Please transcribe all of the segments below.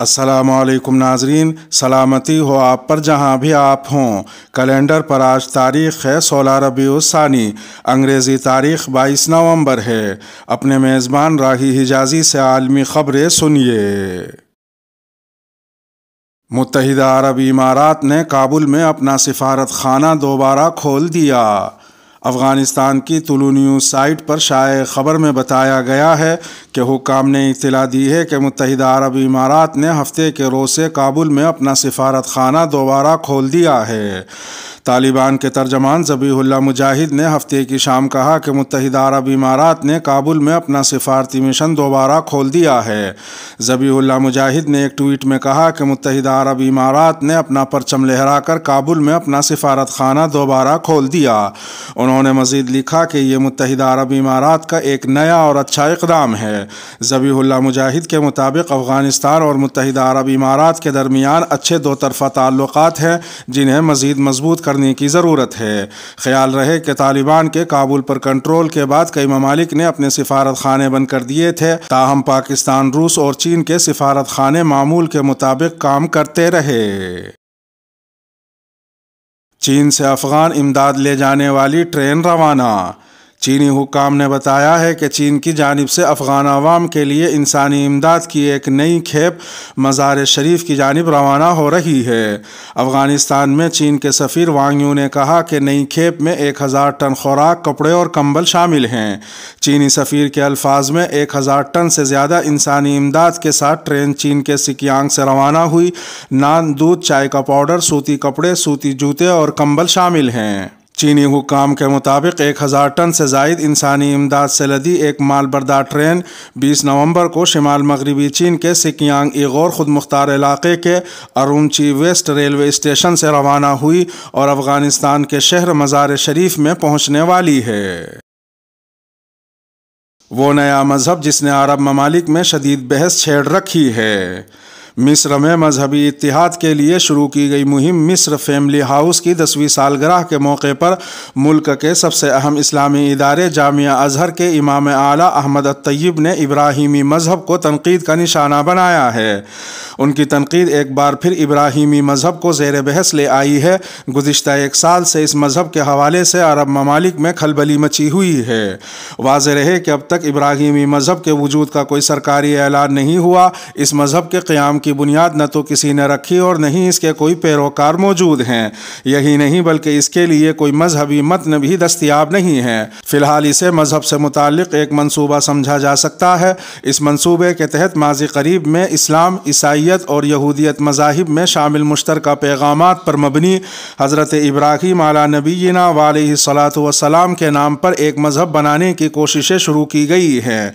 السلام علیکم ناظرین، سلامتی ہو آپ پر جہاں بھی آپ ہوں۔ کیلنڈر پر آج تاریخ ہے 16 ربیع الثانی، انگریزی تاریخ 22 نومبر ہے۔ اپنے میزبان راہی حجازی سے عالمی خبریں سنیے۔ متحدہ عرب امارات نے کابل میں اپنا سفارت خانہ دوبارہ کھول دیا۔ افغانستان کی طلوع نیوز سائٹ پر شائع خبر میں بتایا گیا ہے کہ حکام نے اطلاع دی ہے کہ متحدہ عرب امارات نے ہفتے کے روز سے کابل میں اپنا سفارت خانہ دوبارہ کھول دیا ہے۔ طالبان کے ترجمان ذبیح اللہ مجاہد نے ہفتے کی شام کہا کہ متحدہ عرب امارات نے کابل میں اپنا سفارتی مشن دوبارہ کھول دیا ہے۔ ذبیح اللہ مجاہد نے ایک ٹویٹ میں کہا کہ متحدہ عرب امارات نے اپنا پرچم لہرا کر کابل میں اپنا سفارت خانہ دوبارہ کھول دیا۔ انہوں نے مزید لکھا کہ یہ متحدہ عرب امارات کا ایک نیا اور اچھا اقدام ہے۔ ذبیح اللہ مجاہد کے مطابق افغانستان اور متحدہ عرب امارات کے درمیان اچھے دو طرفہ تعلقات ہیں جنہیں مزید مضبوط کرنے کی ضرورت ہے۔ خیال رہے کہ طالبان کے کابل پر کنٹرول کے بعد کئی ممالک نے اپنے سفارت خانے بند کر دیے تھے، تاہم پاکستان، روس اور چین کے سفارت خانے معمول کے مطابق کام کرتے رہے۔ چین سے افغان امداد لے جانے والی ٹرین روانہ۔ چینی حکام نے بتایا ہے کہ چین کی جانب سے افغان عوام کے لیے انسانی امداد کی ایک نئی کھیپ مزار شریف کی جانب روانہ ہو رہی ہے۔ افغانستان میں چین کے سفیر وانگ یو نے کہا کہ نئی کھیپ میں 1000 ٹن خوراک، کپڑے اور کمبل شامل ہیں۔ چینی سفیر کے الفاظ میں 1000 ٹن سے زیادہ انسانی امداد کے ساتھ ٹرین چین کے سکیانگ سے روانہ ہوئی۔ نان، دودھ، چائے کا پاؤڈر، سوتی کپڑے، سوتی جوتے اور کمبل شامل ہیں۔ چینی حکام کے مطابق 1000 ٹن سے زائد انسانی امداد سے لدی ایک مال بردار ٹرین 20 نومبر کو شمال مغربی چین کے سکیانگ ایغور خود مختار علاقے کے ارومچی ویسٹ ریلوے اسٹیشن سے روانہ ہوئی اور افغانستان کے شہر مزار شریف میں پہنچنے والی ہے۔ وہ نیا مذہب جس نے عرب ممالک میں شدید بحث چھیڑ رکھی ہے۔ مصر میں مذہبی اتحاد کے لیے شروع کی گئی مہم مصر فیملی ہاؤس کی 10ویں سالگرہ کے موقع پر ملک کے سب سے اہم اسلامی ادارے جامعہ ازہر کے امام اعلیٰ احمد الطیب نے ابراہیمی مذہب کو تنقید کا نشانہ بنایا ہے۔ ان کی تنقید ایک بار پھر ابراہیمی مذہب کو زیر بحث لے آئی ہے۔ گزشتہ 1 سال سے اس مذہب کے حوالے سے عرب ممالک میں کھلبلی مچی ہوئی ہے۔ واضح رہے کہ اب تک ابراہیمی مذہب کے وجود کا کوئی سرکاری اعلان نہیں ہوا۔ اس مذہب کے قیام کی بنیاد نہ تو کسی نے رکھی اور نہ ہی اس کے کوئی پیروکار موجود ہیں۔ یہی نہیں بلکہ اس کے لیے کوئی مذہبی متن بھی دستیاب نہیں ہے۔ فی الحال اسے مذہب سے متعلق ایک منصوبہ سمجھا جا سکتا ہے۔ اس منصوبے کے تحت ماضی قریب میں اسلام، عیسائیت اور یہودیت مذاہب میں شامل مشترکہ پیغامات پر مبنی حضرت ابراہیم علیہ نبینا وعلیہ الصلاۃ والسلام کے نام پر ایک مذہب بنانے کی کوششیں شروع کی گئی ہیں۔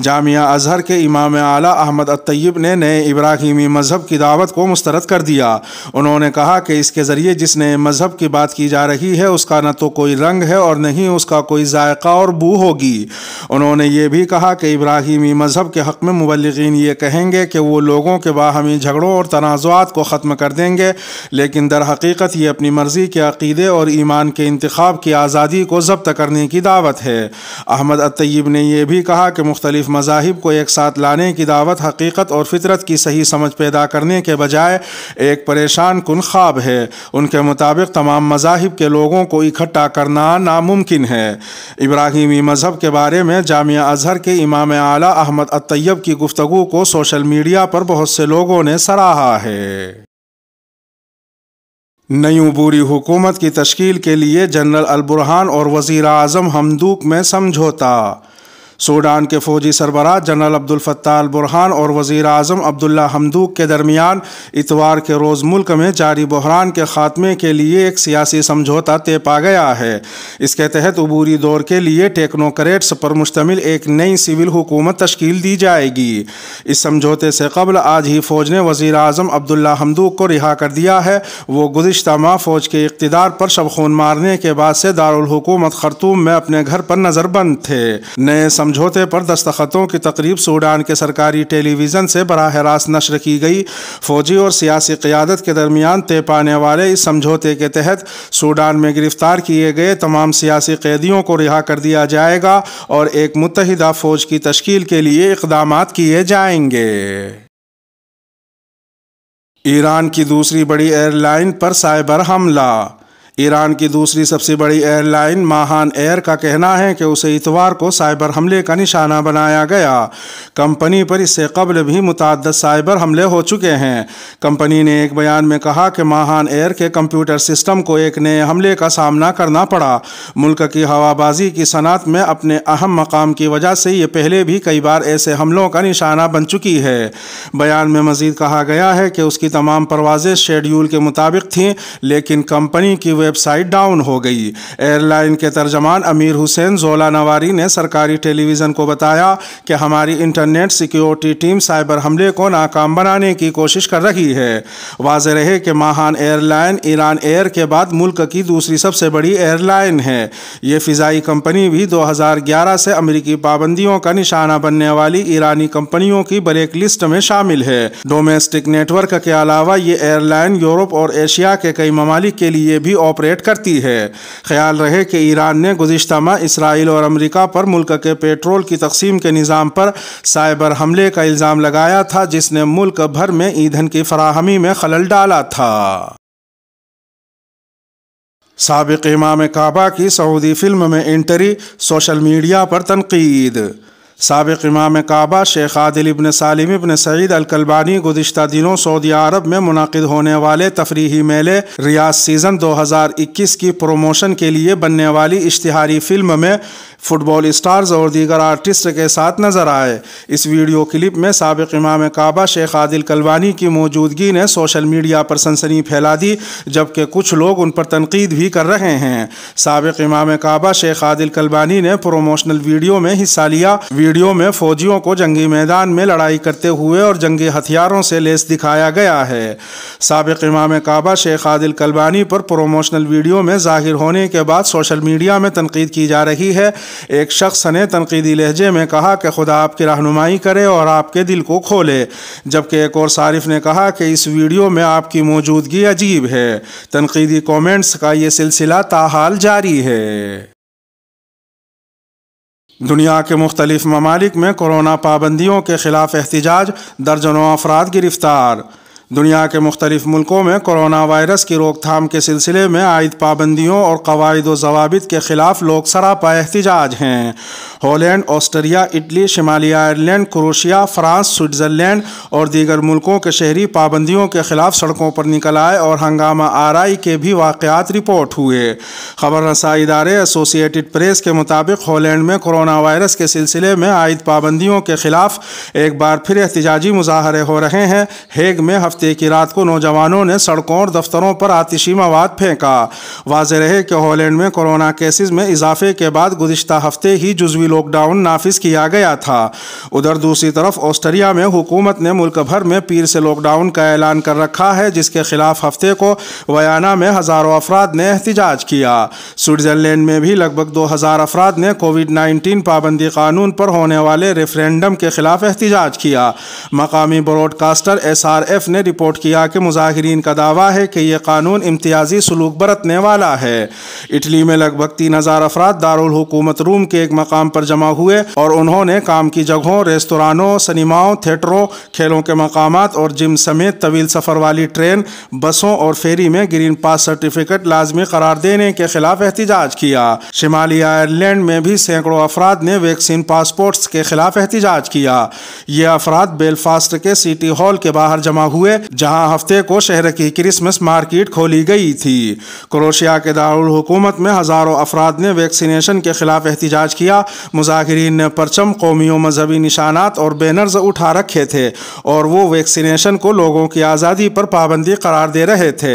جامعہ ازہر کے امام اعلیٰ احمد الطیب نے نئے ابراہیمی مذہب کی دعوت کو مسترد کر دیا۔ انہوں نے کہا کہ اس کے ذریعے جس نئے مذہب کی بات کی جا رہی ہے اس کا نہ تو کوئی رنگ ہے اور نہ ہی اس کا کوئی ذائقہ اور بو ہوگی۔ انہوں نے یہ بھی کہا کہ ابراہیمی مذہب کے حق میں مبلغین یہ کہیں گے کہ وہ لوگوں کے باہمی جھگڑوں اور تنازعات کو ختم کر دیں گے، لیکن در حقیقت یہ اپنی مرضی کے عقیدے اور ایمان کے انتخاب کی آزادی کو ضبط کرنے کی دعوت ہے۔ احمد الطیب نے یہ بھی کہا کہ مختلف مذاہب کو ایک ساتھ لانے کی دعوت حقیقت اور فطرت کی صحیح سمجھ پیدا کرنے کے بجائے ایک پریشان کن خواب ہے۔ ان کے مطابق تمام مذاہب کے لوگوں کو اکٹھا کرنا ناممکن ہے۔ ابراہیمی مذہب کے بارے میں جامعہ ازہر کے امام اعلیٰ احمد الطیب کی گفتگو کو سوشل میڈیا پر بہت سے لوگوں نے سراہا ہے۔ نئی عبوری حکومت کی تشکیل کے لیے جنرل البرہان اور وزیر اعظم حمدوک میں سمجھوتا۔ سوڈان کے فوجی سربراہ جنرل عبد الفتاح البرہان اور وزیر اعظم عبداللہ حمدوک کے درمیان اتوار کے روز ملک میں جاری بحران کے خاتمے کے لیے ایک سیاسی سمجھوتا طے پا گیا ہے۔ اس کے تحت عبوری دور کے لیے ٹیکنوکریٹس پر مشتمل ایک نئی سول حکومت تشکیل دی جائے گی۔ اس سمجھوتے سے قبل آج ہی فوج نے وزیر اعظم عبداللہ حمدوک کو رہا کر دیا ہے۔ وہ گزشتہ ماہ فوج کے اقتدار پر شب خون مارنے کے بعد سے دارالحکومت خرطوم میں اپنے گھر پر نظر بند تھے۔ نئے سمجھوتے پر دستخطوں کی تقریب سوڈان کے سرکاری ٹیلی ویژن سے براہ راست نشر کی گئی۔ فوجی اور سیاسی قیادت کے درمیان طے پانے والے اس سمجھوتے کے تحت سوڈان میں گرفتار کیے گئے تمام سیاسی قیدیوں کو رہا کر دیا جائے گا اور ایک متحدہ فوج کی تشکیل کے لیے اقدامات کیے جائیں گے۔ ایران کی دوسری بڑی ایئر لائن پر سائبر حملہ۔ ایران کی دوسری سب سے بڑی ایئر لائن ماہان ایئر کا کہنا ہے کہ اسے اتوار کو سائبر حملے کا نشانہ بنایا گیا۔ کمپنی پر اس سے قبل بھی متعدد سائبر حملے ہو چکے ہیں۔ کمپنی نے ایک بیان میں کہا کہ ماہان ایئر کے کمپیوٹر سسٹم کو ایک نئے حملے کا سامنا کرنا پڑا۔ ملک کی ہوابازی کی صنعت میں اپنے اہم مقام کی وجہ سے یہ پہلے بھی کئی بار ایسے حملوں کا نشانہ بن چکی ہے۔ بیان میں مزید کہا گیا ہے کہ اس کی تمام پروازیں شیڈول کے مطابق تھیں، لیکن کمپنی کی ویب سائٹ ڈاؤن ہو گئی۔ ایئر لائن کے ترجمان امیر حسین زولا نواری نے سرکاری ٹیلی ویژن کو بتایا کہ ہماری انٹرنیٹ سیکیورٹی ٹیم سائبر حملے کو ناکام بنانے کی کوشش کر رہی ہے۔ واضح رہے کہ ماہان ایئر لائن ایران ایئر کے بعد ملک کی دوسری سب سے بڑی ایئر لائن ہے۔ یہ فضائی کمپنی بھی 2011 سے امریکی پابندیوں کا نشانہ بننے والی ایرانی کمپنیوں کی بلیک لسٹ میں شامل ہے۔ ڈومیسٹک نیٹ ورک کے علاوہ یہ ایئر لائن یورپ اور ایشیا کے کئی ممالک کے لیے بھی آپریٹ کرتی ہے۔ خیال رہے کہ ایران نے گزشتہ ماہ اسرائیل اور امریکہ پر ملک کے پیٹرول کی تقسیم کے نظام پر سائبر حملے کا الزام لگایا تھا، جس نے ملک بھر میں ایندھن کی فراہمی میں خلل ڈالا تھا۔ سابق امام کعبہ کی سعودی فلم میں انٹری، سوشل میڈیا پر تنقید۔ سابق امام کعبہ شیخ عادل ابن سالم ابن سعید الکلبانی گزشتہ دنوں سعودی عرب میں منعقد ہونے والے تفریحی میلے ریاض سیزن 2021 کی پروموشن کے لیے بننے والی اشتہاری فلم میں فٹ بال اسٹارز اور دیگر آرٹسٹ کے ساتھ نظر آئے۔ اس ویڈیو کلپ میں سابق امام کعبہ شیخ عادل کلبانی کی موجودگی نے سوشل میڈیا پر سنسنی پھیلا دی، جبکہ کچھ لوگ ان پر تنقید بھی کر رہے ہیں۔ سابق امام کعبہ شیخ عادل کلبانی نے پروموشنل ویڈیو میں حصہ لیا۔ ویڈیو میں فوجیوں کو جنگی میدان میں لڑائی کرتے ہوئے اور جنگی ہتھیاروں سے لیس دکھایا گیا ہے۔ سابق امام کعبہ شیخ عادل کلبانی پر پروموشنل ویڈیو میں ظاہر ہونے کے بعد سوشل میڈیا میں تنقید کی جا رہی ہے۔ ایک شخص نے تنقیدی لہجے میں کہا کہ خدا آپ کی رہنمائی کرے اور آپ کے دل کو کھولے، جبکہ ایک اور صارف نے کہا کہ اس ویڈیو میں آپ کی موجودگی عجیب ہے۔ تنقیدی کومنٹس کا یہ سلسلہ تاحال جاری ہے۔ دنیا کے مختلف ممالک میں کورونا پابندیوں کے خلاف احتجاج، درجنوں افراد گرفتار۔ دنیا کے مختلف ملکوں میں کورونا وائرس کی روک تھام کے سلسلے میں عائد پابندیوں اور قواعد و ضوابط کے خلاف لوگ سراپا احتجاج ہیں۔ ہالینڈ، آسٹریا، اٹلی، شمالی آئرلینڈ، کروشیا، فرانس، سوئٹزرلینڈ اور دیگر ملکوں کے شہری پابندیوں کے خلاف سڑکوں پر نکل آئے اور ہنگامہ آرائی کے بھی واقعات رپورٹ ہوئے۔ خبر رساں ادارے ایسوسی ایٹڈ پریس کے مطابق ہالینڈ میں کورونا وائرس کے سلسلے میں عائد پابندیوں کے خلاف ایک بار پھر احتجاجی مظاہرے ہو رہے ہیں۔ ہیگ میں ہفتے کی رات کو نوجوانوں نے سڑکوں اور دفتروں پر آتشی مواد پھینکا۔ واضح رہے کہ ہالینڈ میں کورونا کیسز میں اضافے کے بعد گزشتہ ہفتے ہی جزوی لاک ڈاؤن نافذ کیا گیا تھا۔ ادھر دوسری طرف آسٹریا میں حکومت نے ملک بھر میں پیر سے لاک ڈاؤن کا اعلان کر رکھا ہے، جس کے خلاف ہفتے کو ویانا میں ہزاروں افراد نے احتجاج کیا۔ سوئٹزرلینڈ میں بھی لگ بھگ 2000 افراد نے کووڈ-19 پابندی قانون پر ہونے والے ریفرینڈم کے خلاف احتجاج کیا۔ مقامی براڈ کاسٹر SRF نے رپورٹ کیا کہ مظاہرین کا دعویٰ ہے کہ یہ قانون امتیازی سلوک برتنے والا ہے۔ اٹلی میں لگ بھگ 3000 افراد دارالحکومت روم کے ایک مقام پر جمع ہوئے اور انہوں نے کام کی جگہوں، ریستورانوں، سنیماؤں، تھیٹروں، کھیلوں کے مقامات اور جم سمیت طویل سفر والی ٹرین، بسوں اور فیری میں گرین پاس سرٹیفکیٹ لازمی قرار دینے کے خلاف احتجاج کیا۔ شمالی آئرلینڈ میں بھی سینکڑوں افراد نے ویکسین پاسپورٹس کے خلاف احتجاج کیا۔ یہ افراد بیلفاسٹ کے سٹی ہال کے باہر جمع ہوئے، جہاں ہفتے کو شہر کی کرسمس مارکیٹ کھولی گئی تھی۔ کروشیا کے دارالحکومت میں ہزاروں افراد نے ویکسینیشن کے خلاف احتجاج کیا۔ مظاہرین نے پرچم، قومی و مذہبی نشانات اور بینرز اٹھا رکھے تھے اور وہ ویکسینیشن کو لوگوں کی آزادی پر پابندی قرار دے رہے تھے۔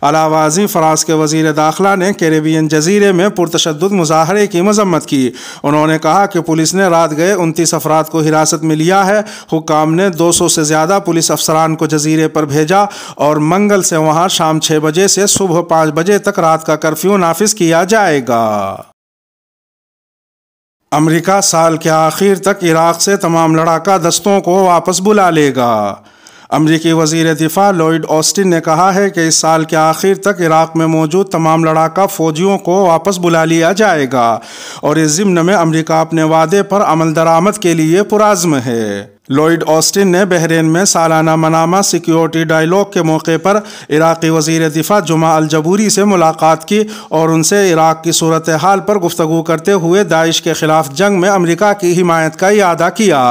علاوہ ازیں فرانس کے وزیر داخلہ نے کیریبین جزیرے میں پرتشدد مظاہرے کی مذمت کی۔ انہوں نے کہا کہ پولیس نے رات گئے 29 افراد کو حراست میں لیا ہے۔ حکام نے 200 سے زیادہ پولیس افسران کو جزیرے پر بھیجا اور منگل سے وہاں شام 6 بجے سے صبح 5 بجے تک رات کا کرفیو نافذ کیا جائے گا۔ امریکہ سال کے آخر تک عراق سے تمام لڑاکا دستوں کو واپس بلا لے گا۔ امریکی وزیر دفاع لوئڈ آسٹن نے کہا ہے کہ اس سال کے آخر تک عراق میں موجود تمام لڑاکا فوجیوں کو واپس بلا لیا جائے گا اور اس ضمن میں امریکہ اپنے وعدے پر عمل درآمد کے لیے پرعزم ہے۔ لوئڈ آسٹن نے بحرین میں سالانہ منامہ سیکیورٹی ڈائیلاگ کے موقع پر عراقی وزیر دفاع جمعہ الجبوری سے ملاقات کی اور ان سے عراق کی صورتحال پر گفتگو کرتے ہوئے داعش کے خلاف جنگ میں امریکہ کی حمایت کا اعادہ کیا۔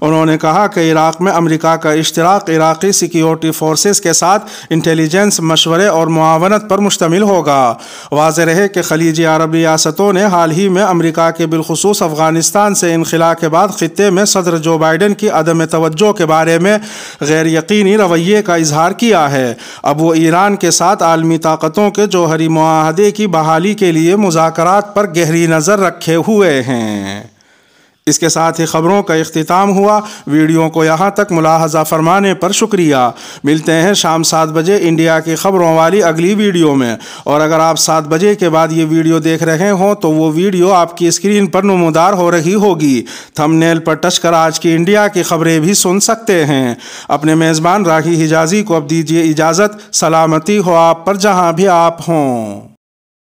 انہوں نے کہا کہ عراق میں امریکہ کا اشتراک عراقی سیکیورٹی فورسز کے ساتھ انٹیلیجنس مشورے اور معاونت پر مشتمل ہوگا۔ واضح رہے کہ خلیجی عرب ریاستوں نے حال ہی میں امریکہ کے بالخصوص افغانستان سے انخلا کے بعد خطے میں صدر جو بائیڈن کی عدم توجہ کے بارے میں غیر یقینی رویے کا اظہار کیا ہے۔ اب وہ ایران کے ساتھ عالمی طاقتوں کے جوہری معاہدے کی بحالی کے لیے مذاکرات پر گہری نظر رکھے ہوئے ہیں۔ اس کے ساتھ ہی خبروں کا اختتام ہوا۔ ویڈیو کو یہاں تک ملاحظہ فرمانے پر شکریہ۔ ملتے ہیں شام 7 بجے انڈیا کی خبروں والی اگلی ویڈیو میں، اور اگر آپ 7 بجے کے بعد یہ ویڈیو دیکھ رہے ہوں تو وہ ویڈیو آپ کی اسکرین پر نمودار ہو رہی ہوگی۔ تھم نیل پر ٹچ کر آج کی انڈیا کی خبریں بھی سن سکتے ہیں۔ اپنے میزبان راہی حجازی کو اب دیجیے اجازت۔ سلامتی ہو آپ پر جہاں بھی آپ ہوں۔